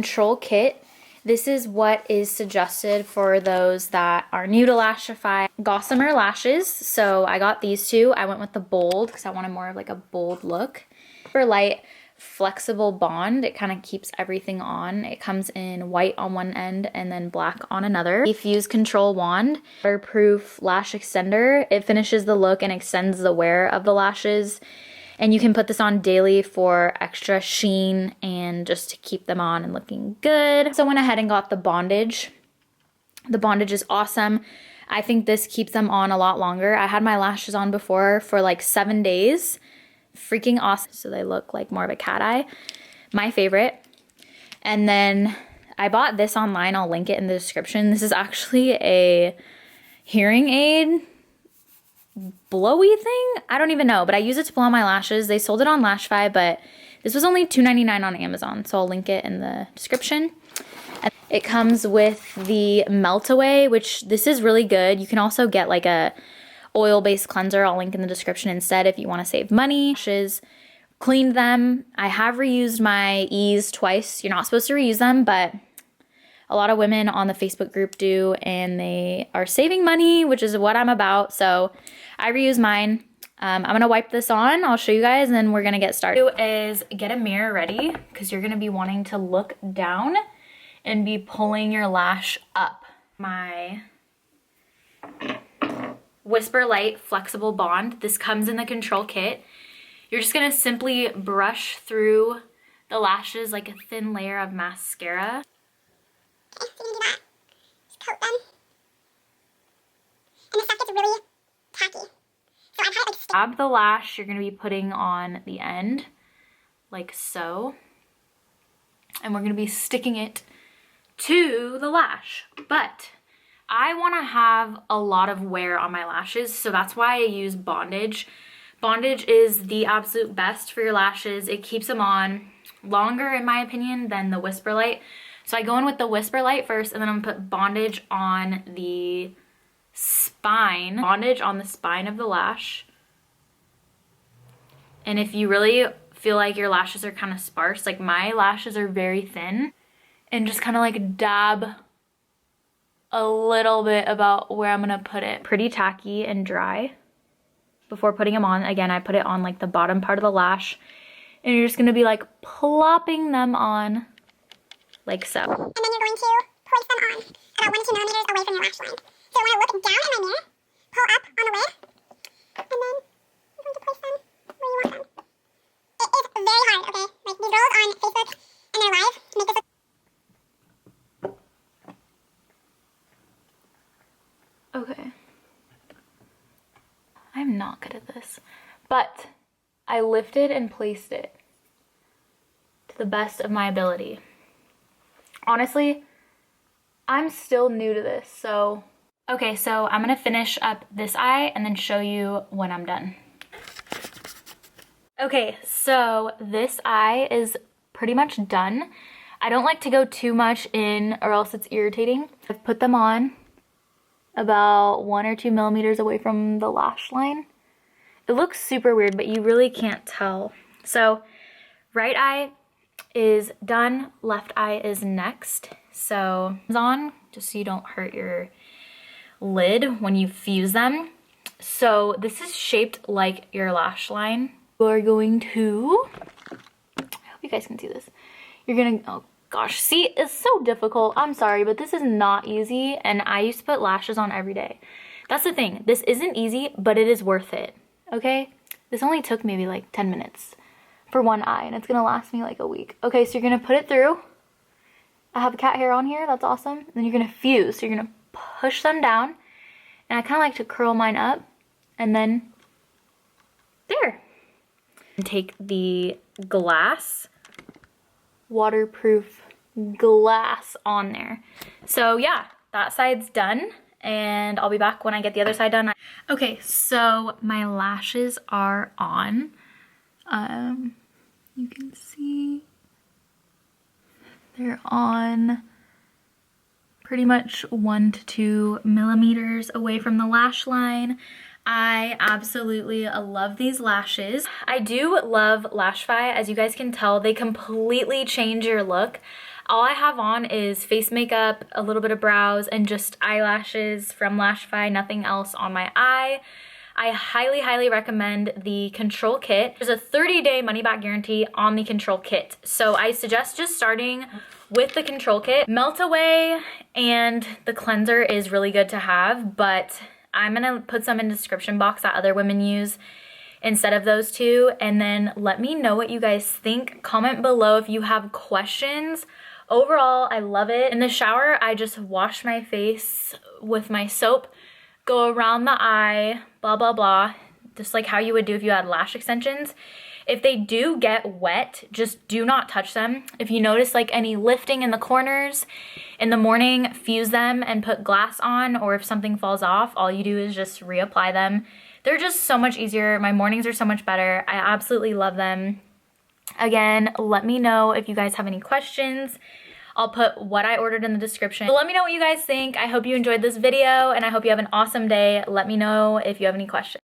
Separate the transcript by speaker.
Speaker 1: Control kit. This is what is suggested for those that are new to Lashify. Gossamer lashes, so I got these two. I went with the bold because I wanted more of like a bold look. For light, flexible bond. It kind of keeps everything on. It comes in white on one end and then black on another. Fuse control wand, waterproof lash extender. It finishes the look and extends the wear of the lashes. And you can put this on daily for extra sheen and just to keep them on and looking good. So I went ahead and got the bondage. The bondage is awesome. I think this keeps them on a lot longer. I had my lashes on before for like 7 days. Freaking awesome. So they look like more of a cat eye. My favorite. And then I bought this online. I'll link it in the description. This is actually a hearing aid blowy thing. I don't even know, but I use it to blow on my lashes. They sold it on Lashify, but this was only $2.99 on Amazon, so I'll link it in the description. And it comes with the melt away, which this is really good. You can also get like a oil-based cleanser. I'll link in the description instead if you want to save money. Lashes, cleaned them. I have reused my Ease twice. You're not supposed to reuse them, but a lot of women on the Facebook group do, and they are saving money, which is what I'm about. So I reuse mine. I'm gonna wipe this on. I'll show you guys, and then we're gonna get started. Is get a mirror ready because you're gonna be wanting to look down and be pulling your lash up. My Whisper Light Flexible Bond. This comes in the control kit. You're just gonna simply brush through the lashes like a thin layer of mascara.
Speaker 2: Okay, so you're gonna do that. Just coat them. And the stuff gets really tacky. So I've had it like
Speaker 1: Grab the lash you're gonna be putting on the end, like so. And we're gonna be sticking it to the lash. But I wanna have a lot of wear on my lashes, so that's why I use bondage. Bondage is the absolute best for your lashes. It keeps them on longer, in my opinion, than the Whisper Light. So I go in with the Whisper Light first, and then I'm gonna put bondage on the spine. Bondage on the spine of the lash. And if you really feel like your lashes are kind of sparse, like my lashes are very thin, and just kind of like dab a little bit about where I'm gonna put it. Pretty tacky and dry before putting them on. Again, I put it on like the bottom part of the lash, and you're just gonna be like plopping them on like so.
Speaker 2: and then you're going to place them on about 1 to 2 millimeters away from your lash line. So I want to look down in my mirror, pull up on the lid, and then you're going to place them where you want them. It is very hard, okay? Like these girls on Facebook and they're live make this look.
Speaker 1: Okay. I'm not good at this, but I lifted and placed it to the best of my ability. Honestly, I'm still new to this, so. Okay, so I'm gonna finish up this eye and then show you when I'm done. Okay, so this eye is pretty much done. I don't like to go too much in or else it's irritating. I've put them on about 1 or 2 millimeters away from the lash line. It looks super weird, but you really can't tell. So right eye is done, left eye is next. So it's on, just so you don't hurt your lid when you fuse them. So this is shaped like your lash line. You are going to, I hope you guys can see this. You're gonna, oh gosh, see, it's so difficult. I'm sorry, but this is not easy, and I used to put lashes on every day. That's the thing, this isn't easy, but it is worth it, okay? This only took maybe like 10 minutes for one eye, and it's gonna last me like a week. Okay, so you're gonna put it through. I have cat hair on here, that's awesome. And then you're gonna fuse, so you're gonna push them down, and I kinda like to curl mine up, and then there. Take the glass, waterproof glass on there. So yeah, that side's done, and I'll be back when I get the other side done. Okay, so my lashes are on. You can see they're on pretty much 1 to 2 millimeters away from the lash line. I absolutely love these lashes. I do love Lashify. As you guys can tell, they completely change your look. All I have on is face makeup, a little bit of brows, and just eyelashes from Lashify, nothing else on my eye. I highly, highly recommend the control kit. There's a 30-day money-back guarantee on the control kit. So I suggest just starting with the control kit. Melt away and the cleanser is really good to have, but I'm gonna put some in the description box that other women use instead of those two. And then let me know what you guys think. Comment below if you have questions. Overall, I love it. In the shower, I just wash my face with my soap, go around the eye, blah, blah, blah, just like how you would do if you had lash extensions. If they do get wet, just do not touch them. If you notice like any lifting in the corners in the morning, fuse them and put glass on, or if something falls off, all you do is just reapply them. They're just so much easier. My mornings are so much better. I absolutely love them. Again, let me know if you guys have any questions. I'll put what I ordered in the description. So let me know what you guys think. I hope you enjoyed this video and I hope you have an awesome day. Let me know if you have any questions.